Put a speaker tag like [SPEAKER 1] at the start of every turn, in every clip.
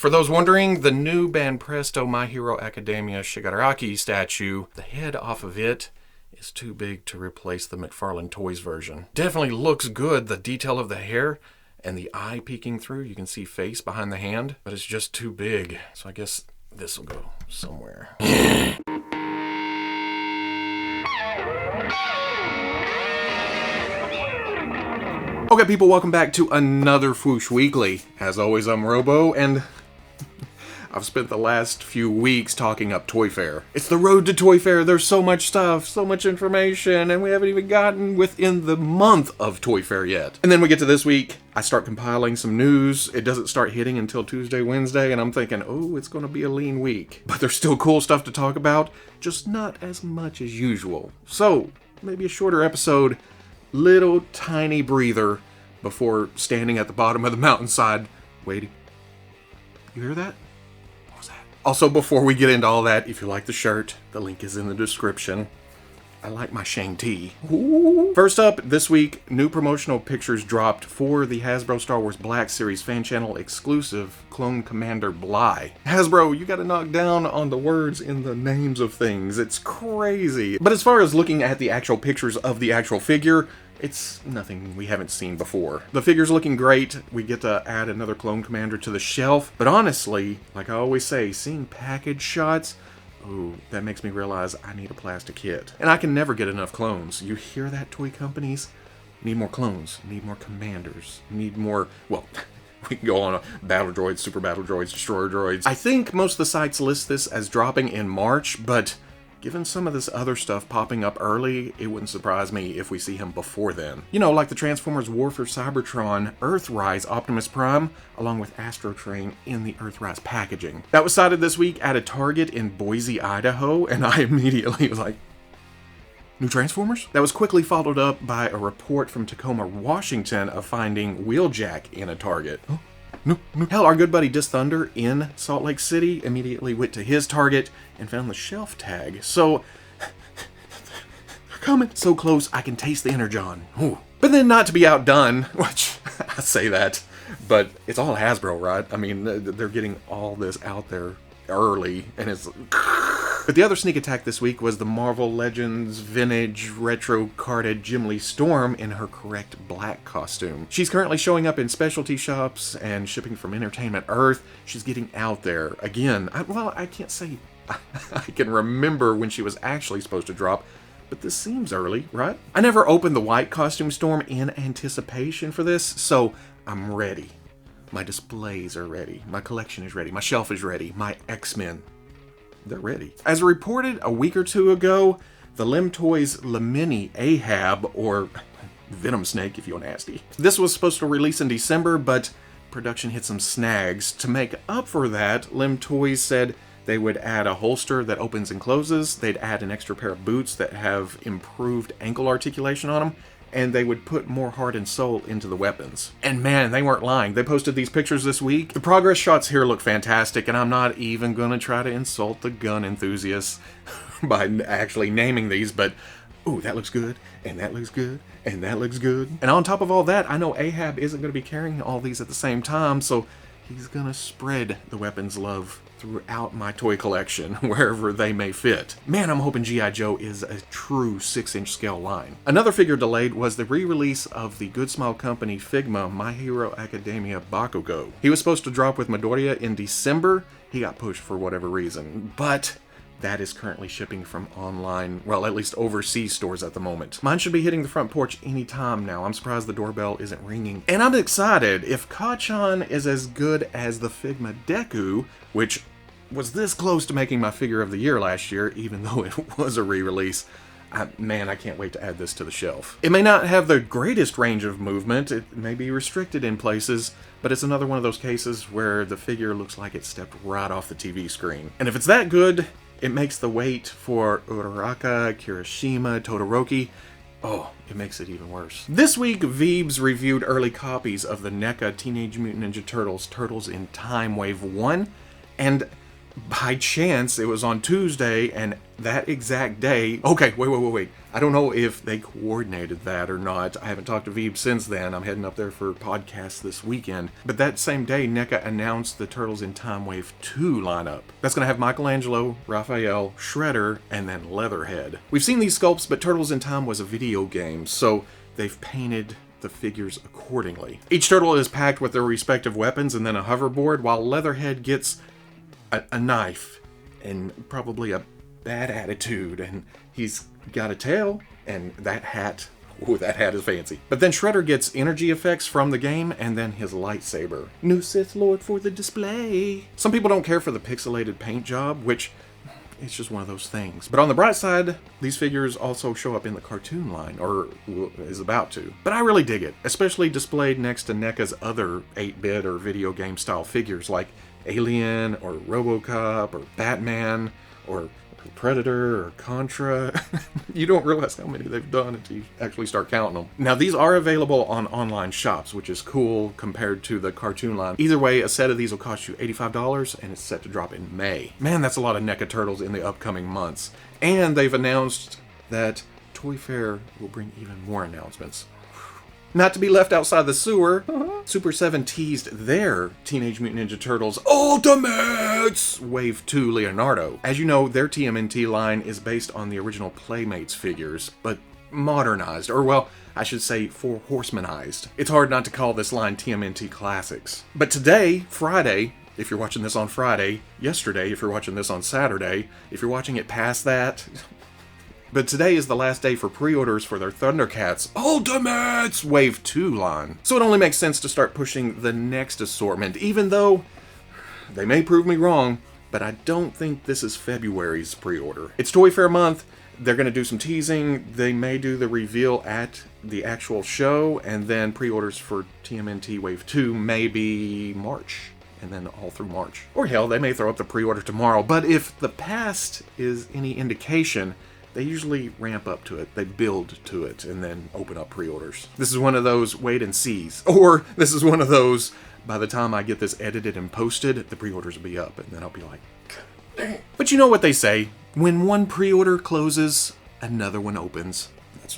[SPEAKER 1] For those wondering, the new Banpresto My Hero Academia Shigaraki statue, the head off of it is too big to replace the Mcfarlane Toys version. Definitely looks good, the detail of the hair and the eye peeking through. You can see face behind the hand, but it's just too big. So I guess this will go somewhere. Okay, people, welcome back to another Fwoosh Weekly. As always, I'm Robo, and I've spent the last few weeks talking up Toy Fair. It's the road to Toy Fair. There's so much stuff, so much information, and we haven't even gotten within the month of Toy Fair yet. And then we get to this week, I start compiling some news. It doesn't start hitting until Tuesday, Wednesday, and I'm thinking, oh, it's going to be a lean week. But there's still cool stuff to talk about, just not as much as usual. So, maybe a shorter episode, little tiny breather before standing at the bottom of the mountainside waiting. You hear that? What was that? Also, before we get into all that, if you like the shirt, the link is in the description. I like my Shane T. Ooh. First up, this week, new promotional pictures dropped for the Hasbro Star Wars Black Series fan channel exclusive Clone Commander Bly. Hasbro, you gotta knock down on the words in the names of things. It's crazy. But as far as looking at the actual pictures of the actual figure, it's nothing we haven't seen before. The figure's looking great. We get to add another Clone Commander to the shelf. But honestly, like I always say, seeing package shots, ooh, that makes me realize I need a plastic kit. And I can never get enough clones. You hear that, toy companies? Need more clones. Need more commanders. Need more, well, we can go on battle droids, super battle droids, destroyer droids. I think most of the sites list this as dropping in March, but given some of this other stuff popping up early, it wouldn't surprise me if we see him before then. You know, like the Transformers War for Cybertron Earthrise Optimus Prime, along with Astro Train in the Earthrise packaging. That was sighted this week at a Target in Boise, Idaho, and I immediately was like, new Transformers? That was quickly followed up by a report from Tacoma, Washington of finding Wheeljack in a Target. Oh. No. Hell, our good buddy Dis Thunder in Salt Lake City immediately went to his Target and found the shelf tag. So, they're coming. So close, I can taste the Energon. Ooh. But then not to be outdone, which, I say that, but it's all Hasbro, right? I mean, they're getting all this out there early, and it's... But the other sneak attack this week was the Marvel Legends vintage retro carded Jim Lee Storm in her correct black costume. She's currently showing up in specialty shops and shipping from Entertainment Earth. She's getting out there. Again, I can't say I can remember when she was actually supposed to drop, but this seems early, right? I never opened the white costume Storm in anticipation for this, so I'm ready. My displays are ready. My collection is ready. My shelf is ready. My X-Men, they're ready. As reported a week or two ago, the Lim Toys Lemini Ahab, or Venom Snake if you're nasty. This was supposed to release in December, but production hit some snags. To make up for that, Lim Toys said they would add a holster that opens and closes, they'd add an extra pair of boots that have improved ankle articulation on them, and they would put more heart and soul into the weapons. And man, they weren't lying. They posted these pictures this week. The progress shots here look fantastic, and I'm not even gonna try to insult the gun enthusiasts by actually naming these, but ooh, that looks good, and that looks good, and that looks good. And on top of all that, I know Ahab isn't gonna be carrying all these at the same time, so he's gonna spread the weapons love throughout my toy collection, wherever they may fit. Man, I'm hoping G.I. Joe is a true 6-inch scale line. Another figure delayed was the re-release of the Good Smile Company Figma My Hero Academia Bakugo. He was supposed to drop with Midoriya in December. He got pushed for whatever reason, but that is currently shipping from online, well, at least overseas stores at the moment. Mine should be hitting the front porch anytime now. I'm surprised the doorbell isn't ringing. And I'm excited. If Kachan is as good as the Figma Deku, which was this close to making my figure of the year last year, even though it was a re-release, man, I can't wait to add this to the shelf. It may not have the greatest range of movement, it may be restricted in places, but it's another one of those cases where the figure looks like it stepped right off the TV screen. And if it's that good, it makes the wait for Uraraka, Kirishima, Todoroki, oh, it makes it even worse. This week, Veebs reviewed early copies of the Neca Teenage Mutant Ninja Turtles, Turtles in Time Wave 1, and by chance, it was on Tuesday, and that exact day... Okay, wait. I don't know if they coordinated that or not. I haven't talked to Veeb since then. I'm heading up there for podcasts this weekend. But that same day, Neca announced the Turtles in Time Wave 2 lineup. That's going to have Michelangelo, Raphael, Shredder, and then Leatherhead. We've seen these sculpts, but Turtles in Time was a video game, so they've painted the figures accordingly. Each turtle is packed with their respective weapons and then a hoverboard, while Leatherhead gets a knife and probably a bad attitude, and he's got a tail, and that hat, ooh, that hat is fancy. But then Shredder gets energy effects from the game, and then his lightsaber. New Sith Lord for the display. Some people don't care for the pixelated paint job, which it's just one of those things. But on the bright side, these figures also show up in the cartoon line, or is about to. But I really dig it, especially displayed next to NECA's other 8-bit or video game style figures like Alien, or RoboCop, or Batman, or Predator, or Contra. You don't realize how many they've done until you actually start counting them. Now, these are available on online shops, which is cool compared to the cartoon line. Either way, a set of these will cost you $85, and it's set to drop in May. Man, that's a lot of NECA Turtles in the upcoming months. And they've announced that Toy Fair will bring even more announcements. Not to be left outside the sewer, Super 7 teased their Teenage Mutant Ninja Turtles Ultimates Wave 2 Leonardo. As you know, their TMNT line is based on the original Playmates figures, but modernized, or well, I should say Four Horsemanized. It's hard not to call this line TMNT Classics. But today, Friday, if you're watching this on Friday, yesterday, if you're watching this on Saturday, if you're watching it past that... But today is the last day for pre-orders for their Thundercats Ultimates Wave 2 line. So it only makes sense to start pushing the next assortment, even though they may prove me wrong, but I don't think this is February's pre-order. It's Toy Fair month. They're going to do some teasing. They may do the reveal at the actual show, and then pre-orders for TMNT Wave 2 may be March. And then all through March. Or hell, they may throw up the pre-order tomorrow. But if the past is any indication, they usually ramp up to it, they build to it, and then open up pre-orders. This is one of those wait and sees. Or this is one of those, by the time I get this edited and posted, the pre-orders will be up, and then I'll be like, dang. But you know what they say, when one pre-order closes, another one opens.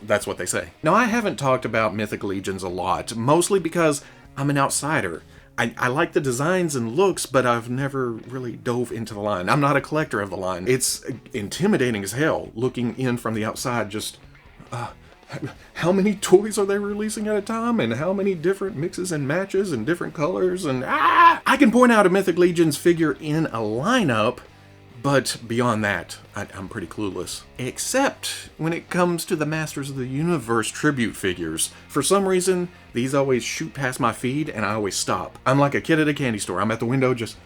[SPEAKER 1] That's what they say. Now, I haven't talked about Mythic Legions a lot, mostly because I'm an outsider. I like the designs and looks, but I've never really dove into the line. I'm not a collector of the line. It's intimidating as hell, looking in from the outside, just, how many toys are they releasing at a time, and how many different mixes and matches and different colors, and I can point out a Mythic Legions figure in a lineup, but beyond that, I'm pretty clueless. Except when it comes to the Masters of the Universe tribute figures. For some reason, these always shoot past my feed, and I always stop. I'm like a kid at a candy store. I'm at the window just...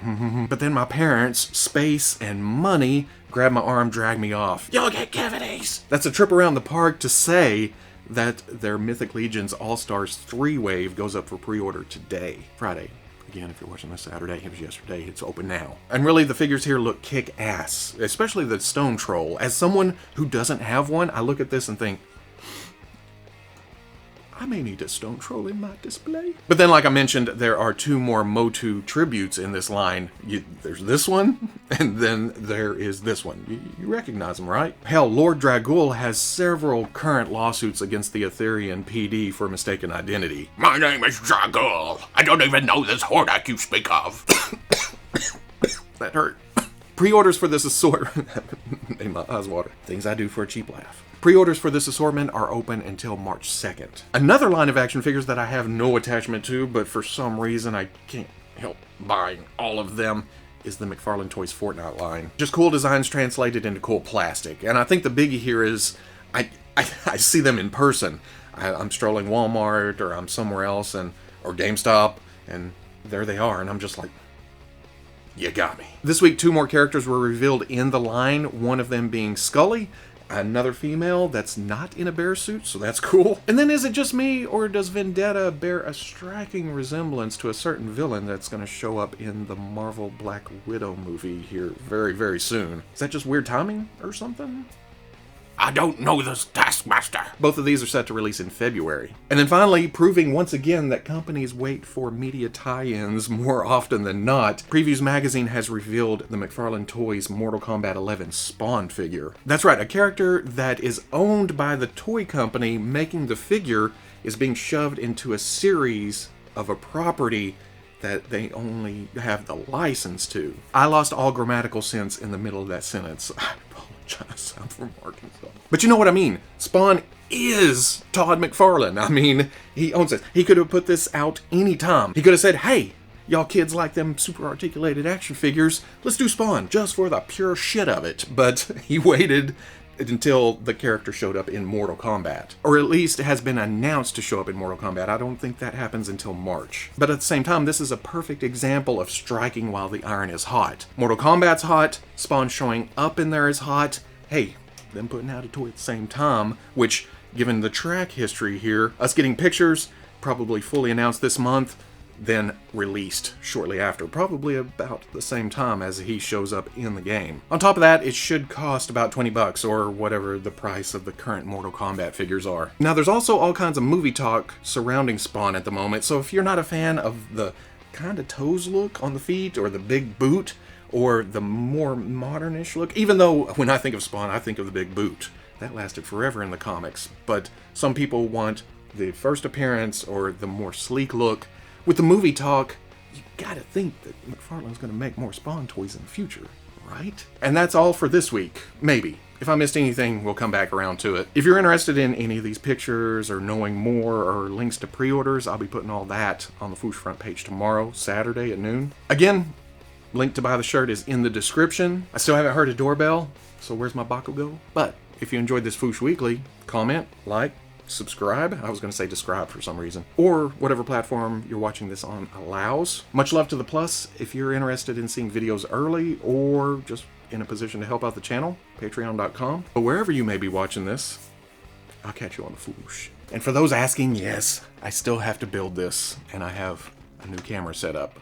[SPEAKER 1] But then my parents, space, and money grab my arm, drag me off. You'll get cavities! That's a trip around the park to say that their Mythic Legions All-Stars 3 wave goes up for pre-order today, Friday. Again, if you're watching this Saturday, it was yesterday, it's open now. And really, the figures here look kick-ass, especially the Stone Troll. As someone who doesn't have one, I look at this and think, I may need a Stone Troll in my display. But then, like I mentioned, there are two more Motu tributes in this line. There's this one, and then there is this one. You recognize them, right? Hell, Lord Dragul has several current lawsuits against the Etherian PD for mistaken identity. My name is Dragul. I don't even know this Hordak you speak of. That hurt. Pre-orders for this assortment... made my eyes water. Things I do for a cheap laugh. Pre-orders for this assortment are open until March 2nd. Another line of action figures that I have no attachment to, but for some reason I can't help buying all of them, is the Mcfarlane Toys Fortnite line. Just cool designs translated into cool plastic. And I think the biggie here is, I see them in person. I'm strolling Walmart, or I'm somewhere else, or GameStop, and there they are, and I'm just like, you got me. This week, two more characters were revealed in the line, one of them being Scully, another female that's not in a bear suit, so that's cool. And then is it just me, or does Vendetta bear a striking resemblance to a certain villain that's going to show up in the Marvel Black Widow movie here very, very soon? Is that just weird timing or something? I don't know this Taskmaster. Both of these are set to release in February. And then finally, proving once again that companies wait for media tie-ins more often than not, Previews Magazine has revealed the Mcfarlane Toys Mortal Kombat 11 Spawn figure. That's right, a character that is owned by the toy company making the figure is being shoved into a series of a property that they only have the license to. I lost all grammatical sense in the middle of that sentence. I apologize, I'm from Arkansas. But you know what I mean. Spawn is Todd McFarlane. I mean, he owns it. He could have put this out anytime. He could have said, hey, y'all kids like them super articulated action figures, let's do Spawn, just for the pure shit of it. But he waited until the character showed up in Mortal Kombat. Or at least has been announced to show up in Mortal Kombat. I don't think that happens until March. But at the same time, this is a perfect example of striking while the iron is hot. Mortal Kombat's hot, Spawn showing up in there is hot. Hey, them putting out a toy at the same time, which, given the track history here, us getting pictures, probably fully announced this month, then released shortly after, probably about the same time as he shows up in the game. On top of that, it should cost about $20 or whatever the price of the current Mortal Kombat figures are. Now, there's also all kinds of movie talk surrounding Spawn at the moment, so if you're not a fan of the kind of toes look on the feet or the big boot or the more modernish look, even though when I think of Spawn, I think of the big boot. That lasted forever in the comics, but some people want the first appearance or the more sleek look. With the movie talk, you gotta think that McFarlane's gonna make more Spawn toys in the future, right? And that's all for this week. Maybe. If I missed anything, we'll come back around to it. If you're interested in any of these pictures or knowing more or links to pre-orders, I'll be putting all that on the Fwoosh front page tomorrow, Saturday at noon. Again, link to buy the shirt is in the description. I still haven't heard a doorbell, so where's my Bakugo? But if you enjoyed this Fwoosh Weekly, comment, like, subscribe. I was going to say describe for some reason. Or whatever platform you're watching this on allows. Much love to the Plus. If you're interested in seeing videos early or just in a position to help out the channel, patreon.com. But wherever you may be watching this, I'll catch you on the Fwoosh. And for those asking, yes, I still have to build this, and I have a new camera set up.